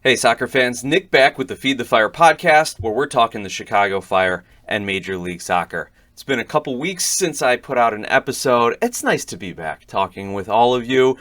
Hey, soccer fans, Nick back with the Feed the Fire podcast, where we're talking the Chicago Fire and Major League Soccer. It's been a couple weeks since I put out an episode. It's nice to be back talking with all of you.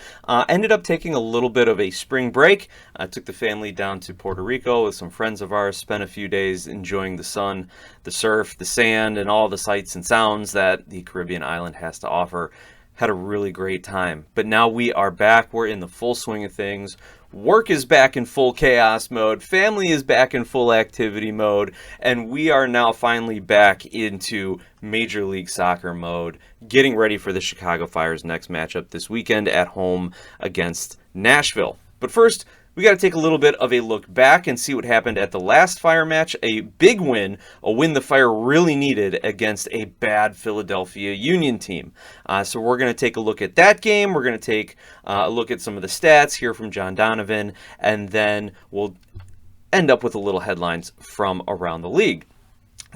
Ended up taking a little bit of a spring break. I took the family down to Puerto Rico with some friends of ours, spent a few days enjoying the sun, the surf, the sand, and all the sights and sounds that the Caribbean island has to offer. Had a really great time. But now we are back. We're in the full swing of things. Work is back in full chaos mode. Family is back in full activity mode. And we are now finally back into Major League Soccer mode, getting ready for the Chicago Fire's next matchup this weekend at home against Nashville. But first, we got to take a little bit of a look back and see what happened at the last Fire match. A big win, a win the Fire really needed against a bad Philadelphia Union team. So we're going to take a look at that game. We're going to take a look at some of the stats, hear from John Donovan, and then we'll end up with a little headlines from around the league.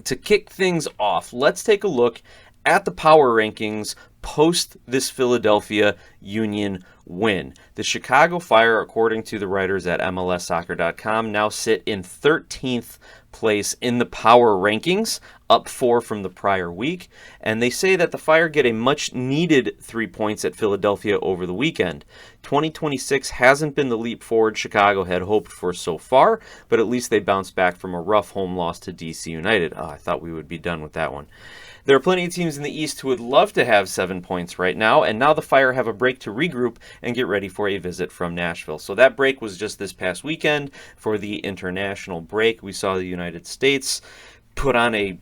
To kick things off, let's take a look at the power rankings post this Philadelphia Union win. The Chicago Fire, according to the writers at MLSsoccer.com, now sit in 13th place in the power rankings, up 4 from the prior week, and they say that the Fire get a much needed 3 points at Philadelphia over the weekend. 2026 hasn't been the leap forward Chicago had hoped for so far, but at least they bounced back from a rough home loss to DC United. I thought we would be done with that one. There are plenty of teams in the East who would love to have 7 points right now, and now the Fire have a break to regroup and get ready for a visit from Nashville. So that break was just this past weekend for the international break. We saw the United States put on a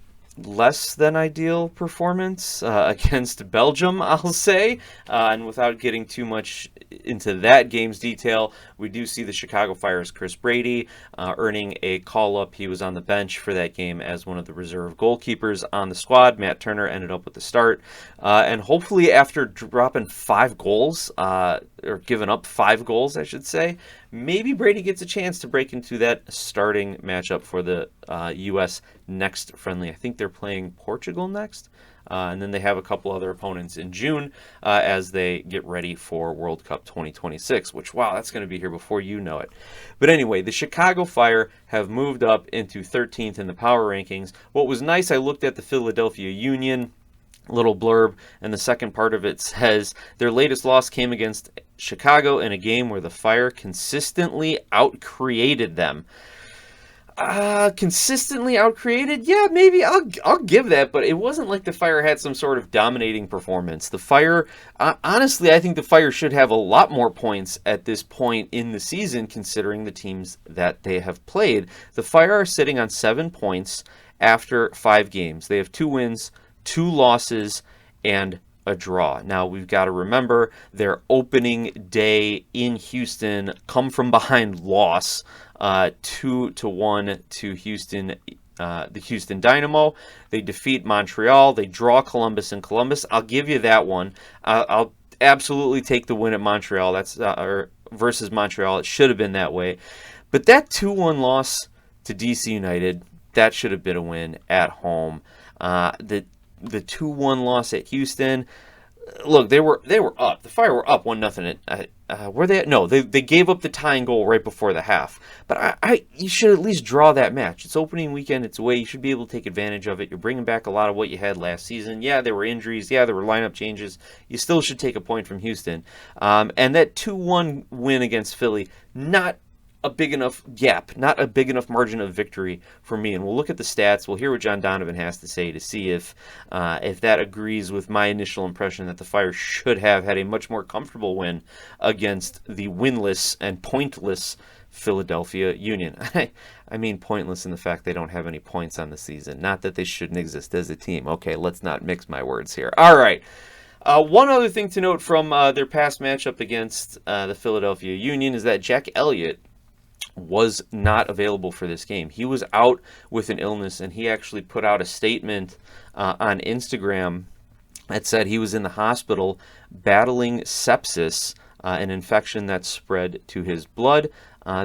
less than ideal performance against Belgium, I'll say. And without getting too much into that game's detail, we do see the Chicago Fire's Chris Brady earning a call-up. He was on the bench for that game as one of the reserve goalkeepers on the squad. Matt Turner ended up with the start. And hopefully after dropping 5 goals, or giving up 5 goals, I should say, maybe Brady gets a chance to break into that starting matchup for the U.S. next friendly. I think they're playing Portugal next. And then they have a couple other opponents in June as they get ready for World Cup 2026, which, wow, that's going to be here before you know it. But anyway, the Chicago Fire have moved up into 13th in the power rankings. What was nice, I looked at the Philadelphia Union little blurb, and the second part of it says their latest loss came against Chicago in a game where the Fire consistently outcreated them. Consistently outcreated? Yeah, maybe I'll give that, but it wasn't like the Fire had some sort of dominating performance. The Fire, honestly, I think the Fire should have a lot more points at this point in the season, considering the teams that they have played. The Fire are sitting on 7 points after 5 games. They have 2 wins, 2 losses, and a draw. Now, we've got to remember their opening day in Houston come from behind loss 2-1 to Houston, the Houston Dynamo. They defeat Montreal. They draw Columbus in Columbus. I'll give you that one. I'll absolutely take the win at Montreal. That's versus Montreal. It should have been that way. But that 2-1 loss to DC United, that should have been a win at home. The 2-1 loss at Houston, look, they were up. The Fire were up 1-0. Were they? No, they gave up the tying goal right before the half. But you should at least draw that match. It's opening weekend. It's away. You should be able to take advantage of it. You're bringing back a lot of what you had last season. Yeah, there were injuries. Yeah, there were lineup changes. You still should take a point from Houston. And that 2-1 win against Philly, not a big enough gap, not a big enough margin of victory for me. And we'll look at the stats. We'll hear what John Donovan has to say to see if that agrees with my initial impression that the Fire should have had a much more comfortable win against the winless and pointless Philadelphia Union. I mean pointless in the fact they don't have any points on the season. Not that they shouldn't exist as a team. Okay, let's not mix my words here. All right. One other thing to note from their past matchup against the Philadelphia Union is that Jack Elliott was not available for this game. He was out with an illness, and he actually put out a statement on Instagram that said he was in the hospital battling sepsis, an infection that spread to his blood.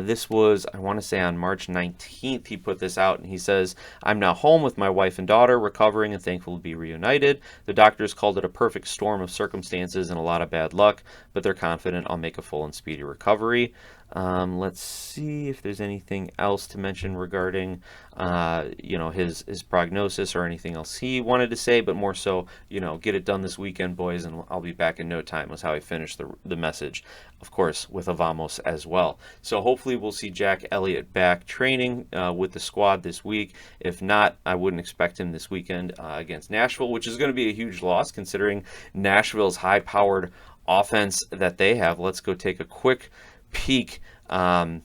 This was, I want to say, on March 19th, he put this out, and he says, "I'm now home with my wife and daughter, recovering and thankful to be reunited. The doctors called it a perfect storm of circumstances and a lot of bad luck, but they're confident I'll make a full and speedy recovery." Let's see if there's anything else to mention regarding, his prognosis or anything else he wanted to say, but more so, get it done this weekend, boys, and I'll be back in no time was how he finished the message, of course, with a vamos as well. So hopefully we'll see Jack Elliott back training with the squad this week. If not, I wouldn't expect him this weekend against Nashville, which is going to be a huge loss considering Nashville's high-powered offense that they have. Let's go take a quick peek at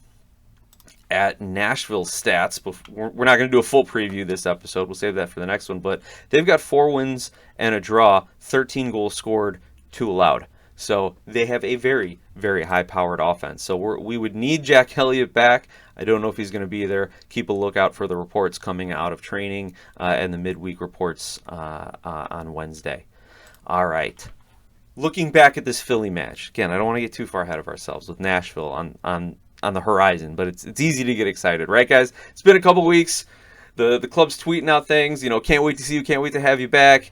Nashville's stats. We're not going to do a full preview this episode. We'll save that for the next one. But they've got 4 wins and a draw, 13 goals scored, 2 allowed. So they have a very, very high-powered offense. So we would need Jack Elliott back. I don't know if he's going to be there. Keep a lookout for the reports coming out of training and the midweek reports on Wednesday. All right. Looking back at this Philly match, again, I don't want to get too far ahead of ourselves with Nashville on the horizon, but it's easy to get excited, right, guys? It's been a couple weeks. The club's tweeting out things, can't wait to see you, can't wait to have you back.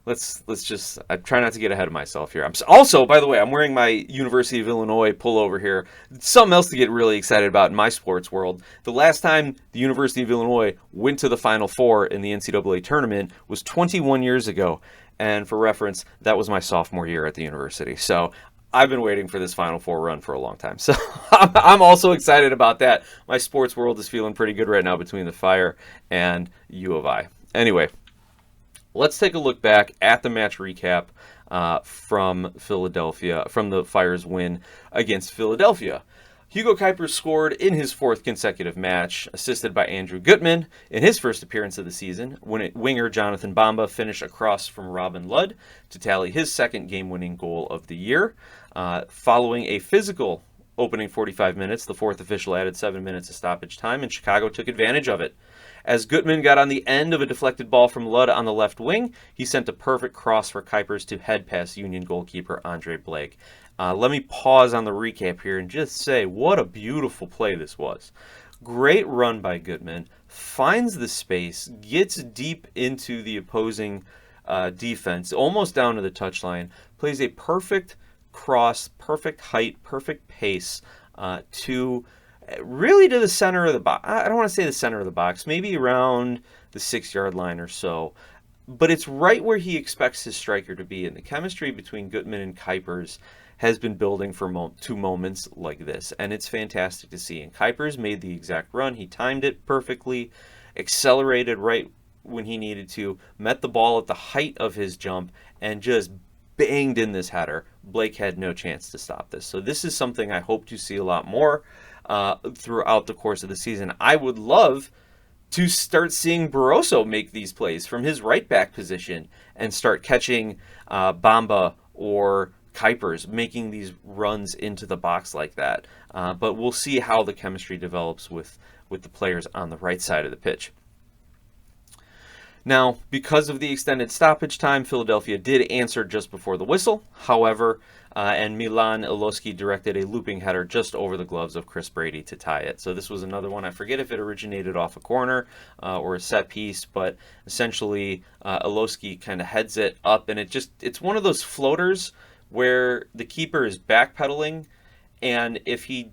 Let's just, I try not to get ahead of myself here. Also, by the way, I'm wearing my University of Illinois pullover here. Something else to get really excited about in my sports world. The last time the University of Illinois went to the Final Four in the NCAA tournament was 21 years ago. And for reference, that was my sophomore year at the university. So I've been waiting for this Final Four run for a long time. So I'm also excited about that. My sports world is feeling pretty good right now between the Fire and U of I. Anyway, let's take a look back at the match recap from Philadelphia, from the Fire's win against Philadelphia. Hugo Kuipers scored in his 4th consecutive match, assisted by Andrew Gutman in his first appearance of the season, when winger Jonathan Bamba finished across from Robin Ludd to tally his 2nd game-winning goal of the year. Following a physical opening 45 minutes, the 4th official added 7 minutes of stoppage time, and Chicago took advantage of it. As Gutman got on the end of a deflected ball from Ludd on the left wing, he sent a perfect cross for Kuipers to head past Union goalkeeper Andre Blake. Let me pause on the recap here and just say what a beautiful play this was. Great run by Gutman, finds the space, gets deep into the opposing defense, almost down to the touchline, plays a perfect cross, perfect height, perfect pace to the center of the box. I don't want to say the center of the box, maybe around the 6-yard line or so. But it's right where he expects his striker to be, and the chemistry between Gutman and Kuipers has been building for 2 moments like this, and it's fantastic to see. And Kuipers made the exact run. He timed it perfectly, accelerated right when he needed to, met the ball at the height of his jump, and just banged in this header. Blake had no chance to stop this. So this is something I hope to see a lot more throughout the course of the season. I would love to start seeing Barroso make these plays from his right back position and start catching Bamba or Kuipers making these runs into the box like that. But we'll see how the chemistry develops with the players on the right side of the pitch. Now, because of the extended stoppage time, Philadelphia did answer just before the whistle. However, and Milan Iloski directed a looping header just over the gloves of Chris Brady to tie it. So this was another one. I forget if it originated off a corner or a set piece, but essentially Iloski kind of heads it up, and it's one of those floaters where the keeper is backpedaling, and if he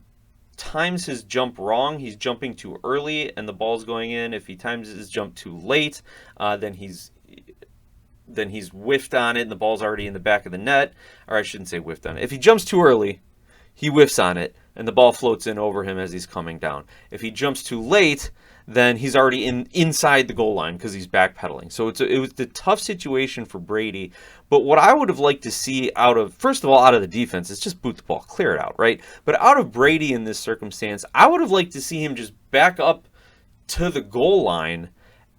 times his jump wrong, he's jumping too early and the ball's going in. If he times his jump too late, then he's whiffed on it and the ball's already in the back of the net. Or I shouldn't say whiffed on it. If he jumps too early, he whiffs on it and the ball floats in over him as he's coming down. If he jumps too late, then he's already inside the goal line because he's backpedaling. So it was a tough situation for Brady. But what I would have liked to see out of the defense is just boot the ball, clear it out, right? But out of Brady in this circumstance, I would have liked to see him just back up to the goal line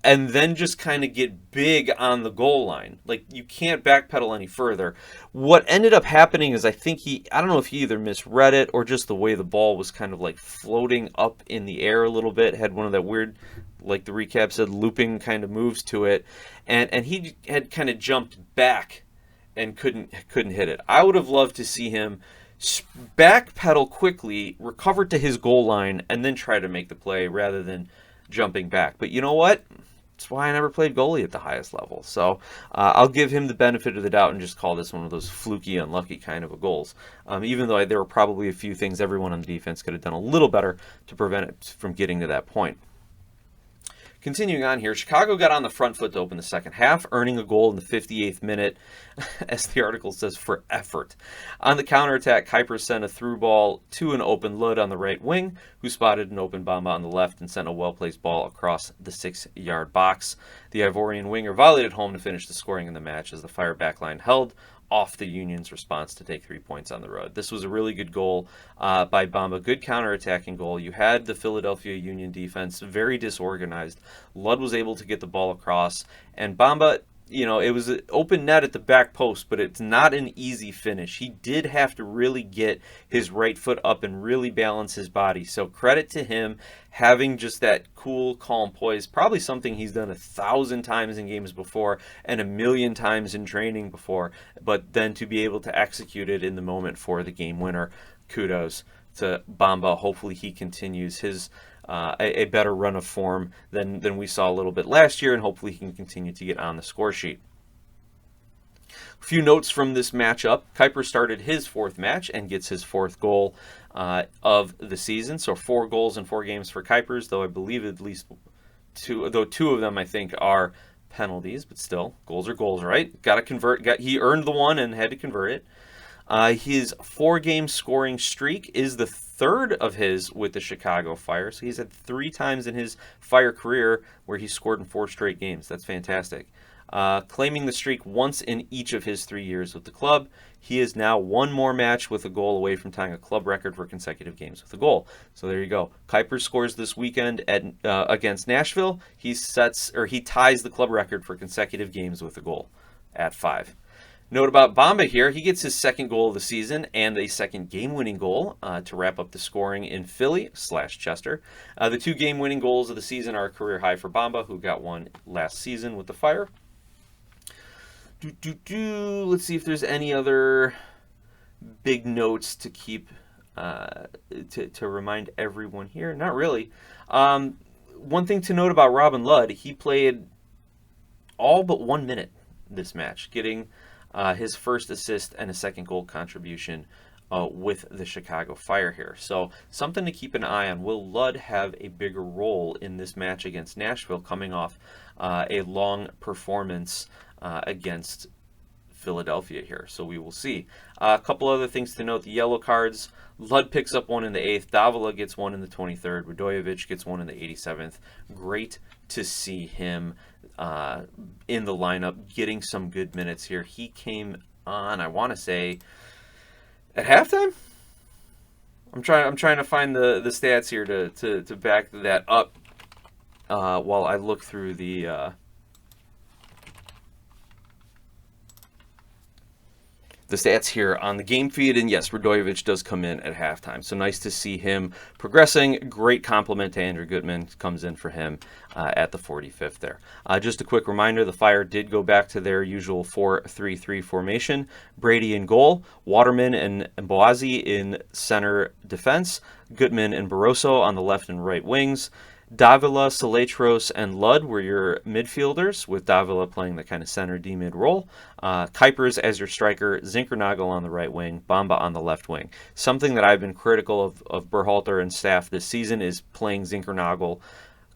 and then just kind of get big on the goal line. Like, you can't backpedal any further. What ended up happening is I don't know if he either misread it or just the way the ball was kind of like floating up in the air a little bit, had one of that weird, like the recap said, looping kind of moves to it. And he had kind of jumped back and couldn't hit it. I would have loved to see him backpedal quickly, recover to his goal line, and then try to make the play rather than jumping back. But you know what? That's why I never played goalie at the highest level. So I'll give him the benefit of the doubt and just call this one of those fluky, unlucky kind of goals. Even though there were probably a few things everyone on the defense could have done a little better to prevent it from getting to that point. Continuing on here, Chicago got on the front foot to open the second half, earning a goal in the 58th minute, as the article says, for effort. On the counterattack, Kuiper sent a through ball to an open Lud on the right wing, who spotted an open Bamba on the left and sent a well-placed ball across the 6-yard box. The Ivorian winger volleyed it home to finish the scoring in the match as the Fire backline held off the Union's response to take 3 points on the road. This was a really good goal by Bamba. Good counterattacking goal. You had the Philadelphia Union defense very disorganized. Lud was able to get the ball across, and Bamba, it was an open net at the back post, but it's not an easy finish. He did have to really get his right foot up and really balance his body. So credit to him having just that cool, calm poise. Probably something he's done 1,000 times in games before and 1,000,000 times in training before. But then to be able to execute it in the moment for the game winner, kudos to Bamba. Hopefully he continues his a better run of form than we saw a little bit last year, and hopefully he can continue to get on the score sheet. A few notes from this matchup. Kuiper started his fourth match and gets his fourth goal of the season. So 4 goals in 4 games for Kuipers, though I believe at least 2 of them I think are penalties, but still, goals are goals, right? Got to convert. He earned the one and had to convert it. His 4-game scoring streak is the third of his with the Chicago Fire. So he's had 3 times in his Fire career where he scored in 4 straight games. That's fantastic. Claiming the streak once in each of his 3 years with the club. He is now 1 more match with a goal away from tying a club record for consecutive games with a goal. So there you go. Kuiper scores this weekend against Nashville. He ties the club record for consecutive games with a goal at 5. Note about Bamba here, he gets his 2nd goal of the season and a 2nd game-winning goal to wrap up the scoring in Philly/Chester. The 2 game-winning goals of the season are a career high for Bamba, who got one last season with the Fire. Let's see if there's any other big notes to keep, to remind everyone here. Not really. One thing to note about Robin Lud, he played all but 1 minute this match, getting his first assist and a 2nd goal contribution with the Chicago Fire here. So something to keep an eye on. Will Lud have a bigger role in this match against Nashville, coming off a long performance against Philadelphia here? So we will see. A couple other things to note. The yellow cards. Lud picks up 1 in the 8th. Davila gets 1 in the 23rd. Radojevic gets 1 in the 87th. Great to see him in the lineup, getting some good minutes here. He came on, I want to say, at halftime. I'm trying to find the stats here to back that up while I look through the stats here on the game feed. And yes, Radojevic does come in at halftime. So nice to see him progressing. Great compliment to Andrew Gutman. Comes in for him at the 45th there. Just a quick reminder, the Fire did go back to their usual 4-3-3 formation. Brady in goal, Waterman and mbokazi in center defense, Gutman and Barroso on the left and right wings. Davila, Saletros, and Lud were your midfielders, with Davila playing the kind of center D-mid role. Kuipers as your striker, Zinkernagel on the right wing, Bamba on the left wing. Something that I've been critical of Berhalter and staff this season is playing Zinkernagel,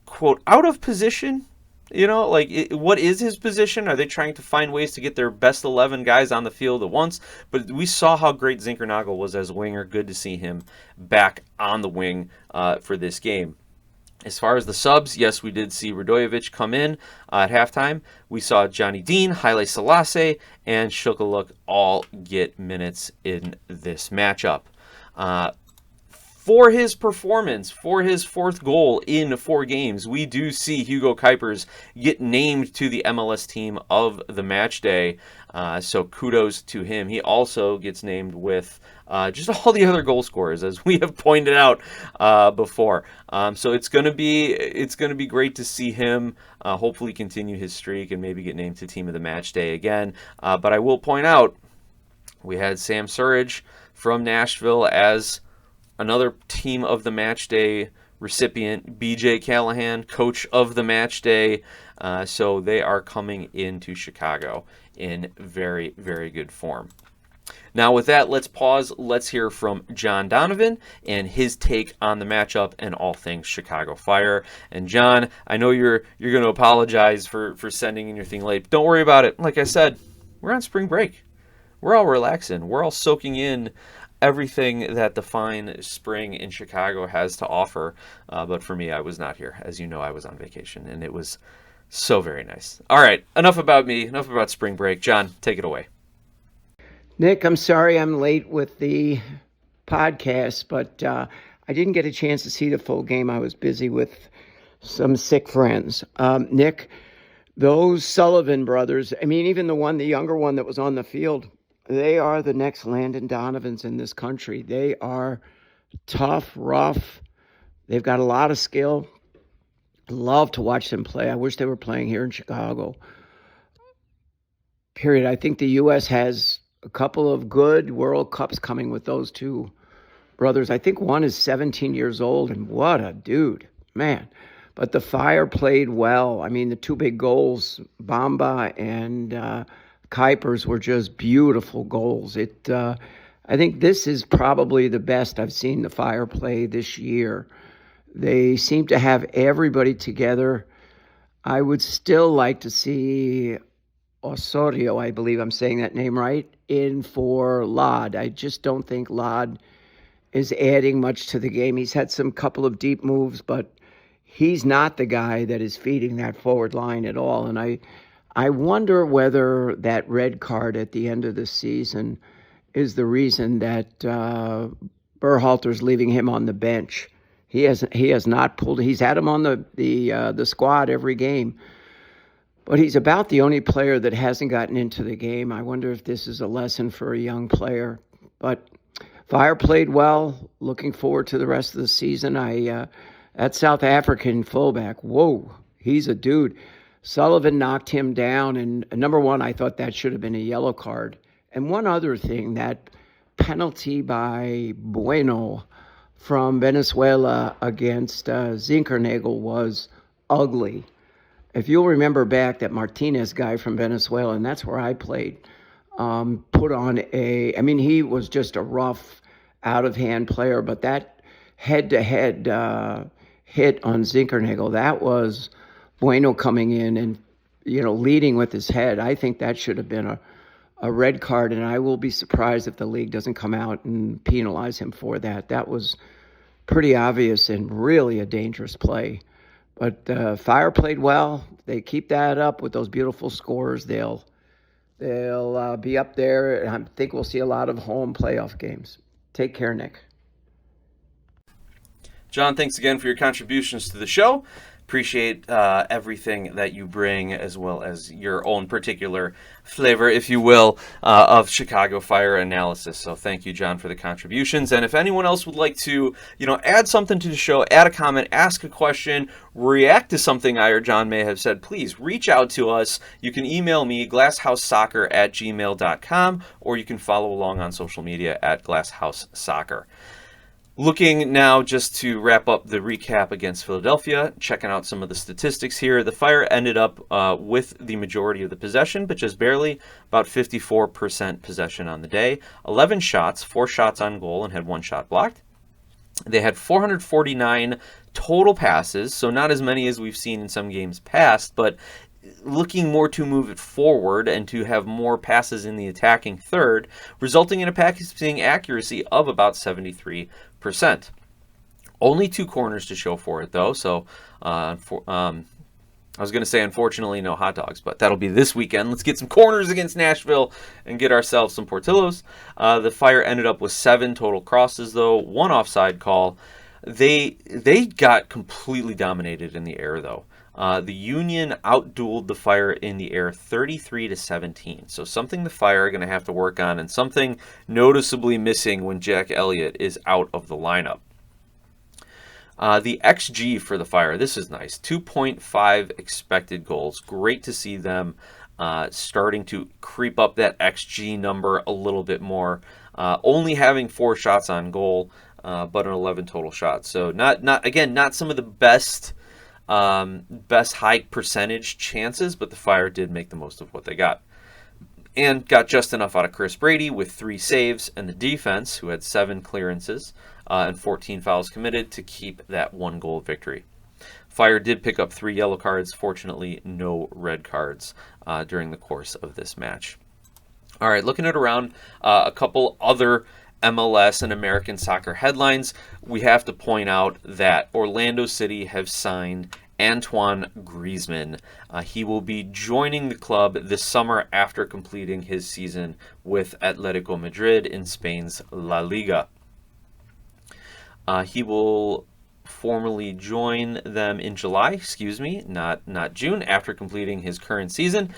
quote, out of position. What is his position? Are they trying to find ways to get their best 11 guys on the field at once? But we saw how great Zinkernagel was as a winger. Good to see him back on the wing for this game. As far as the subs, yes, we did see Radojevic come in at halftime. We saw Johnny Dean, Haile Selassie, and Shukaluk all get minutes in this matchup. For his performance, for his 4th goal in 4 games, we do see Hugo Kuipers get named to the MLS team of the match day. So kudos to him. He also gets named with just all the other goal scorers, as we have pointed out before. So it's gonna be great to see him hopefully continue his streak and maybe get named to team of the match day again. But I will point out, we had Sam Surridge from Nashville as another team of the match day recipient, BJ Callahan, coach of the match day. So they are coming into Chicago in very, very good form. Now with that, let's pause. Let's hear from John Donovan and his take on the matchup and all things Chicago Fire. And John, I know you're going to apologize for sending in your thing late. Don't worry about it. Like I said, we're on spring break. We're all relaxing. We're all soaking in everything that the fine spring in Chicago has to offer. But for me, I was not here. As you know, I was on vacation, and it was so very nice. All right, enough about me, enough about spring break. John, take it away. Nick, I'm sorry I'm late with the podcast, but I didn't get a chance to see the full game. I was busy with some sick friends. Nick, those Sullivan brothers, I mean, even the younger one that was on the field, they are the next Landon Donovans in this country. They are tough, rough. They've got a lot of skill. Love to watch them play. I wish they were playing here in Chicago. Period. I think the U.S. has a couple of good World Cups coming with those two brothers. I think one is 17 years old, and what a dude, man. But the Fire played well. I mean, the two big goals, Bamba and Kuipers, were just beautiful goals. I think this is probably the best I've seen the Fire play this year. They seem to have everybody together. I would still like to see Osorio, I believe I'm saying that name right, in for Lod. I just don't think Lod is adding much to the game. He's had some couple of deep moves, but he's not the guy that is feeding that forward line at all. And I wonder whether that red card at the end of the season is the reason that Berhalter's leaving him on the bench. He has not pulled. He's had him on the squad every game, but he's about the only player that hasn't gotten into the game. I wonder if this is a lesson for a young player. But Fire played well. Looking forward to the rest of the season. That South African fullback, whoa, he's a dude. Sullivan knocked him down, and number one, I thought that should have been a yellow card. And one other thing, that penalty by Bueno from Venezuela against Zinkernagel was ugly. If you'll remember back, that Martinez guy from Venezuela, and that's where I played, put on he was just a rough, out-of-hand player, but that head-to-head hit on Zinkernagel, that was Bueno coming in and, leading with his head. I think that should have been a red card, and I will be surprised if the league doesn't come out and penalize him for that. That was pretty obvious and really a dangerous play. But Fire played well. They keep that up with those beautiful scores. They'll be up there, and I think we'll see a lot of home playoff games. Take care, Nick. John, thanks again for your contributions to the show. Appreciate everything that you bring, as well as your own particular flavor, if you will, of Chicago Fire analysis. So thank you, John, for the contributions. And if anyone else would like to, add something to the show, add a comment, ask a question, react to something I or John may have said, please reach out to us. You can email me, glasshousesoccer@gmail.com, or you can follow along on social media at glasshousesoccer. Looking now just to wrap up the recap against Philadelphia, checking out some of the statistics here. The Fire ended up with the majority of the possession, but just barely, about 54% possession on the day. 11 shots, 4 shots on goal, and had 1 shot blocked. They had 449 total passes, so not as many as we've seen in some games past, but looking more to move it forward and to have more passes in the attacking third, resulting in a passing accuracy of about 73%. Only 2 corners to show for it, though, so I was going to say, unfortunately, no hot dogs, but that'll be this weekend. Let's get some corners against Nashville and get ourselves some Portillos. The Fire ended up with 7 total crosses, though, 1 offside call. They got completely dominated in the air, though. The Union outdueled the Fire in the air 33-17. So something the Fire are going to have to work on, and something noticeably missing when Jack Elliott is out of the lineup. The XG for the Fire, this is nice. 2.5 expected goals. Great to see them starting to creep up that XG number a little bit more. Only having 4 shots on goal but an 11 total shots. So not some of the best high percentage chances, but the Fire did make the most of what they got. And got just enough out of Chris Brady with 3 saves, and the defense, who had 7 clearances and 14 fouls committed, to keep that 1-goal victory. Fire did pick up 3 yellow cards. Fortunately, no red cards during the course of this match. All right, looking at around a couple other MLS and American soccer headlines, we have to point out that Orlando City have signed Antoine Griezmann. He will be joining the club this summer after completing his season with Atletico Madrid in Spain's La Liga. He will formally join them in July, not June, after completing his current season.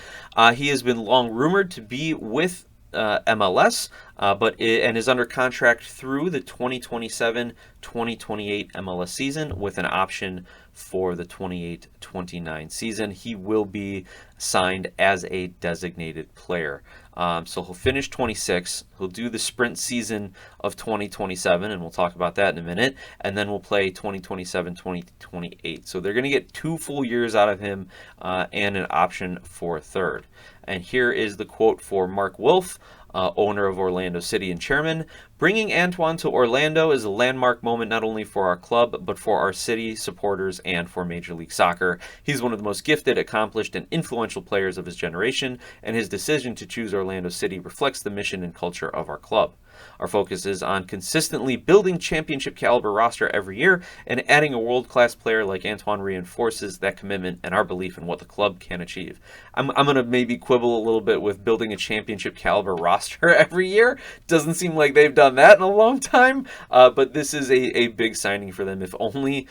He has been long rumored to be with MLS, and is under contract through the 2027-2028 MLS season with an option for the 28-29 season. He will be signed as a designated player. So he'll finish 26. He'll do the sprint season of 2027, and we'll talk about that in a minute. And then we'll play 2027-2028. So they're going to get 2 full years out of him and an option for a third. And here is the quote for Mark Wolf, owner of Orlando City and chairman. "Bringing Antoine to Orlando is a landmark moment not only for our club, but for our city, supporters, and for Major League Soccer. He's one of the most gifted, accomplished, and influential players of his generation, and his decision to choose Orlando City reflects the mission and culture of our club. Our focus is on consistently building championship caliber roster every year, and adding a world-class player like Antoine reinforces that commitment and our belief in what the club can achieve." I'm going to maybe quibble a little bit with building a championship caliber roster every year. Doesn't seem like they've done that in a long time, but this is a big signing for them, if only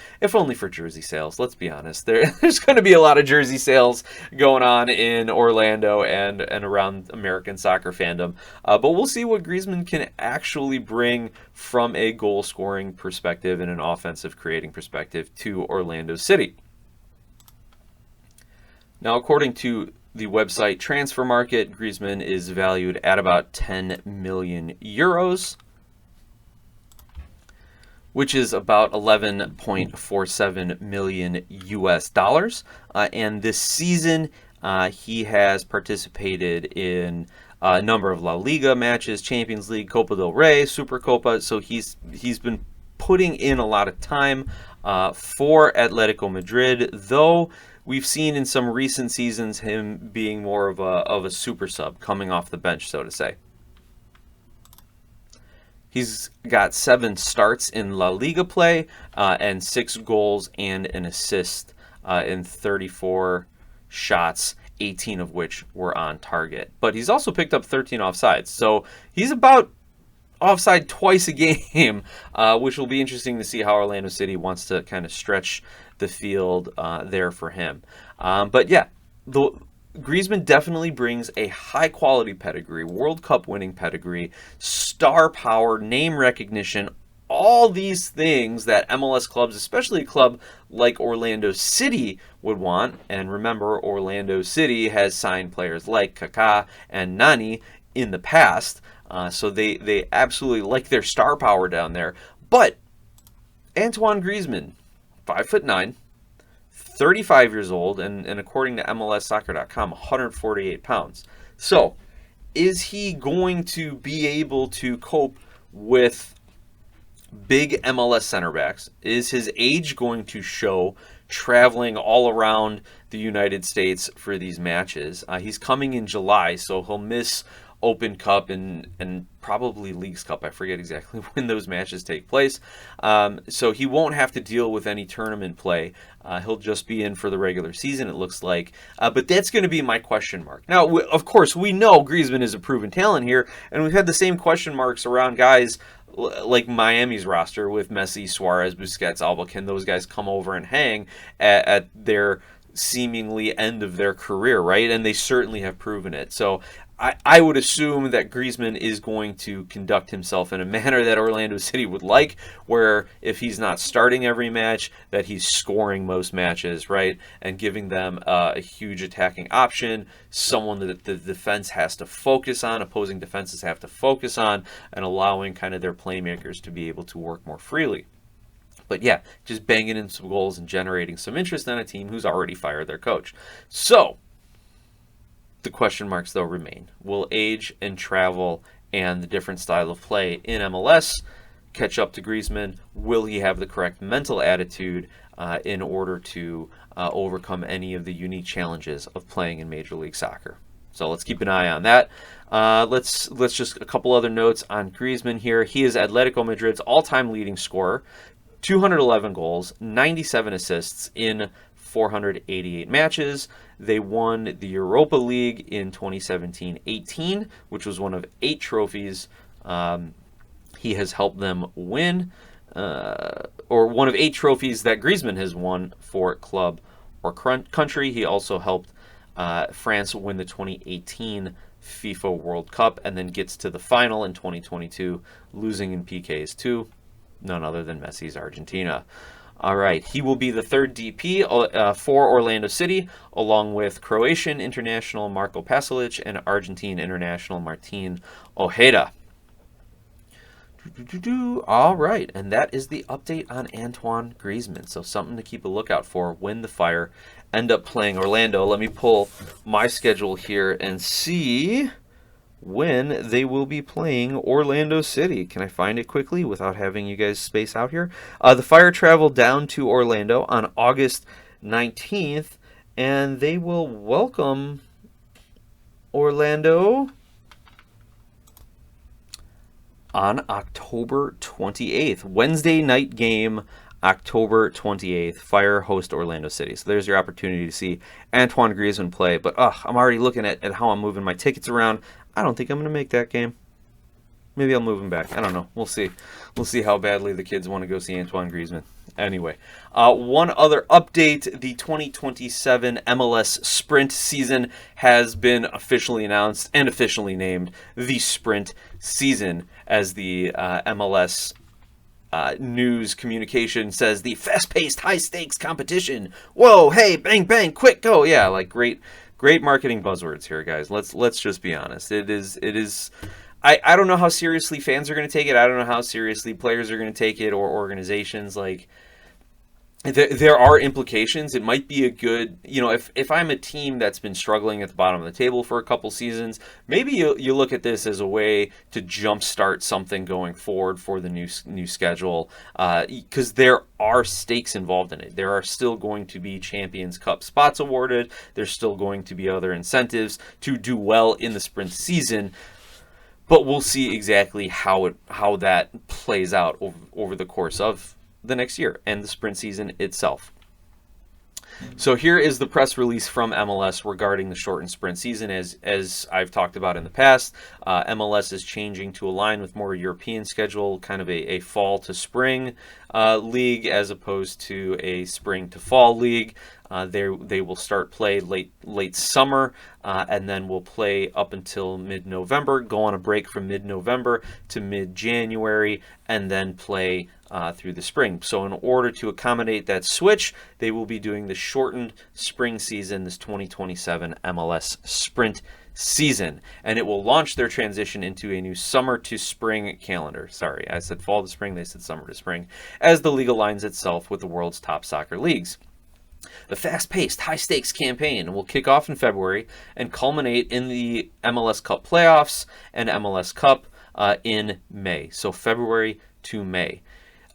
for jersey sales. Let's be honest. There's going to be a lot of jersey sales going on in Orlando and around American soccer fandom, but we'll see what Griezmann can actually bring from a goal scoring perspective and an offensive creating perspective to Orlando City. Now, according to the website Transfer Market, Griezmann is valued at about 10 million euros, which is about 11.47 million US dollars. And this season, he has participated in a number of La Liga matches, Champions League, Copa del Rey, Supercopa. So he's been putting in a lot of time for Atletico Madrid, though we've seen in some recent seasons him being more of a super sub, coming off the bench, so to say. He's got 7 starts in La Liga play and 6 goals and an assist in 34 shots, 18 of which were on target. But he's also picked up 13 offsides, so he's about offside twice a game, which will be interesting to see how Orlando City wants to kind of stretch the field there for him. But yeah, Griezmann definitely brings a high-quality pedigree, World Cup winning pedigree, star power, name recognition, all these things that MLS clubs, especially a club like Orlando City, would want. And remember, Orlando City has signed players like Kaká and Nani in the past, so they absolutely like their star power down there. But Antoine Griezmann, 5'9", 35 years old, and according to MLSsoccer.com, 148 pounds. So, is he going to be able to cope with big MLS center backs? Is his age going to show traveling all around the United States for these matches? He's coming in July, so he'll miss Open Cup and probably Leagues Cup. I forget exactly when those matches take place. So he won't have to deal with any tournament play. He'll just be in for the regular season, it looks like. But that's going to be my question mark. Now, of course, we know Griezmann is a proven talent here, and we've had the same question marks around guys like Miami's roster with Messi, Suarez, Busquets, Alba. Can those guys come over and hang at their seemingly end of their career, right? And they certainly have proven it. So I would assume that Griezmann is going to conduct himself in a manner that Orlando City would like, where if he's not starting every match, that he's scoring most matches, right? And giving them a huge attacking option, someone that the defense has to focus on, opposing defenses have to focus on, and allowing kind of their playmakers to be able to work more freely. But yeah, just banging in some goals and generating some interest on a team who's already fired their coach. So, the question marks, though, remain. Will age and travel and the different style of play in MLS catch up to Griezmann? Will he have the correct mental attitude in order to overcome any of the unique challenges of playing in Major League Soccer? So let's keep an eye on that. Let's just a couple other notes on Griezmann here. He is Atletico Madrid's all-time leading scorer, 211 goals, 97 assists in 488 matches. They won the Europa League in 2017-18, which was one of 8 trophies he has helped them win, or one of 8 trophies that Griezmann has won for club or country. He also helped France win the 2018 FIFA World Cup and then gets to the final in 2022, losing in PKs to none other than Messi's Argentina. All right, he will be the third DP for Orlando City, along with Croatian international Marko Pasalic and Argentine international Martin Ojeda. All right, and that is the update on Antoine Griezmann. So something to keep a lookout for when the Fire end up playing Orlando. Let me pull my schedule here and see when they will be playing Orlando City. Can I find it quickly without having you guys space out here? The Fire travel down to Orlando on August 19th, and they will welcome Orlando on October 28th. Wednesday night game, October 28th. Fire host Orlando City. So there's your opportunity to see Antoine Griezmann play. But I'm already looking at how I'm moving my tickets around. I don't think I'm going to make that game. Maybe I'll move him back. I don't know. We'll see. We'll see how badly the kids want to go see Antoine Griezmann. Anyway, one other update. The 2027 MLS Sprint season has been officially announced and officially named the Sprint season, as the MLS news communication says the fast-paced, high-stakes competition. Whoa, hey, bang, bang, quick, go. Yeah, like great marketing buzzwords here, guys. Let's just be honest. It is. I don't know how seriously fans are going to take it. I don't know how seriously players are going to take it, or organizations. Like, there are implications. It might be a good, if I'm a team that's been struggling at the bottom of the table for a couple seasons, maybe you look at this as a way to jumpstart something going forward for the new schedule, because there are stakes involved in it. There are still going to be Champions Cup spots awarded. There's still going to be other incentives to do well in the Sprint season. But we'll see exactly how that plays out over the course of the next year and the Sprint season itself. So here is the press release from MLS regarding the shortened Sprint season. As I've talked about in the past, MLS is changing to align with more European schedule, kind of a fall to spring league as opposed to a spring to fall league. They will start play late summer, and then will play up until mid-November, go on a break from mid-November to mid-January, and then play through the spring. So in order to accommodate that switch, they will be doing the shortened spring season, this 2027 MLS Sprint season, and it will launch their transition into a new summer to spring calendar. Sorry, I said fall to spring, they said summer to spring, as the league aligns itself with the world's top soccer leagues. The fast-paced, high-stakes campaign will kick off in February and culminate in the MLS Cup playoffs and MLS Cup in May. So February to May.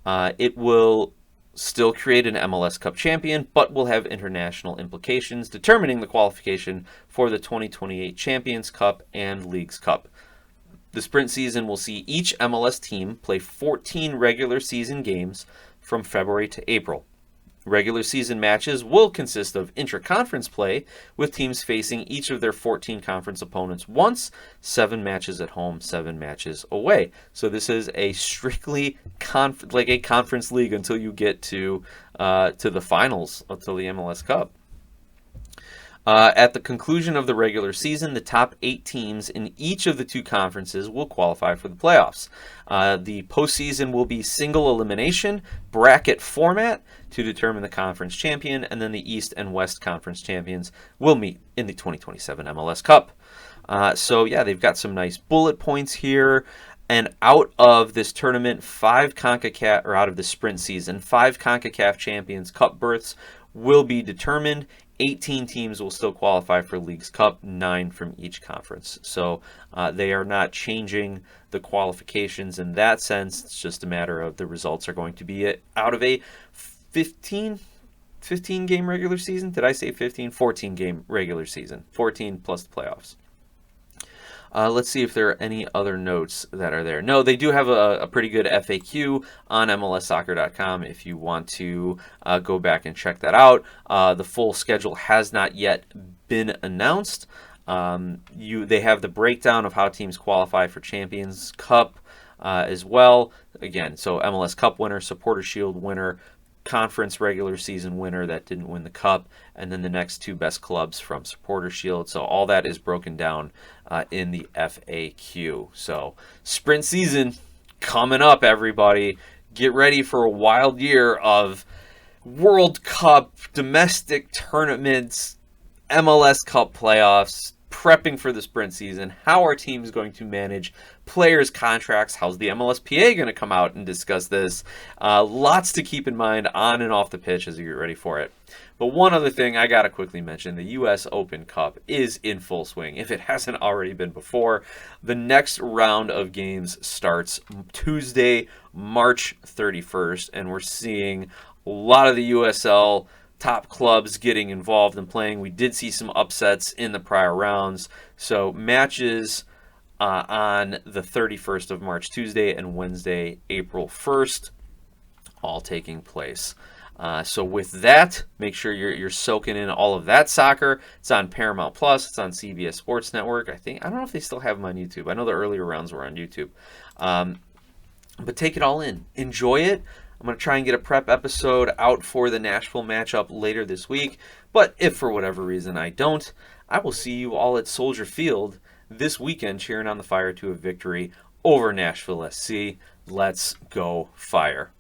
It will still create an MLS Cup champion, but will have international implications, determining the qualification for the 2028 Champions Cup and Leagues Cup. The Sprint season will see each MLS team play 14 regular season games from February to April. Regular season matches will consist of intra-conference play, with teams facing each of their 14 conference opponents once, 7 matches at home, 7 matches away. So this is a strictly like a conference league until you get to the finals, until the MLS Cup. At the conclusion of the regular season, the top 8 teams in each of the 2 conferences will qualify for the playoffs. The postseason will be single elimination bracket format to determine the conference champion, and then the East and West Conference champions will meet in the 2027 MLS Cup. So yeah, they've got some nice bullet points here. And out of this tournament, out of the sprint season, 5 CONCACAF Champions Cup berths will be determined. 18 teams will still qualify for Leagues Cup, 9 from each conference. So they are not changing the qualifications in that sense. It's just a matter of the results are going to be out of a 15 game regular season. Did I say 15? 14 game regular season. 14 plus the playoffs. Let's see if there are any other notes that are there. No, they do have a pretty good FAQ on MLSsoccer.com if you want to go back and check that out. The full schedule has not yet been announced. They have the breakdown of how teams qualify for Champions Cup as well. Again, so MLS Cup winner, Supporter Shield winner, conference regular season winner that didn't win the cup, and then the next 2 best clubs from Supporter Shield. So all that is broken down in the FAQ. So sprint season coming up, everybody. Get ready for a wild year of World Cup, domestic tournaments, MLS Cup playoffs, prepping for the sprint season. How are teams going to manage players' contracts? How's the MLSPA going to come out and discuss this? Lots to keep in mind on and off the pitch as you get ready for it. But one other thing I got to quickly mention, the U.S. Open Cup is in full swing, if it hasn't already been before. The next round of games starts Tuesday, March 31st, and we're seeing a lot of the USL top clubs getting involved and playing. We did see some upsets in the prior rounds. So matches on the 31st of March, Tuesday, and Wednesday, April 1st, all taking place. So with that, make sure you're soaking in all of that soccer. It's on Paramount Plus. It's on CBS Sports Network. I don't know if they still have them on YouTube. I know the earlier rounds were on YouTube. But take it all in. Enjoy it. I'm going to try and get a prep episode out for the Nashville matchup later this week. But if for whatever reason I don't, I will see you all at Soldier Field this weekend cheering on the Fire to a victory over Nashville SC. Let's go Fire.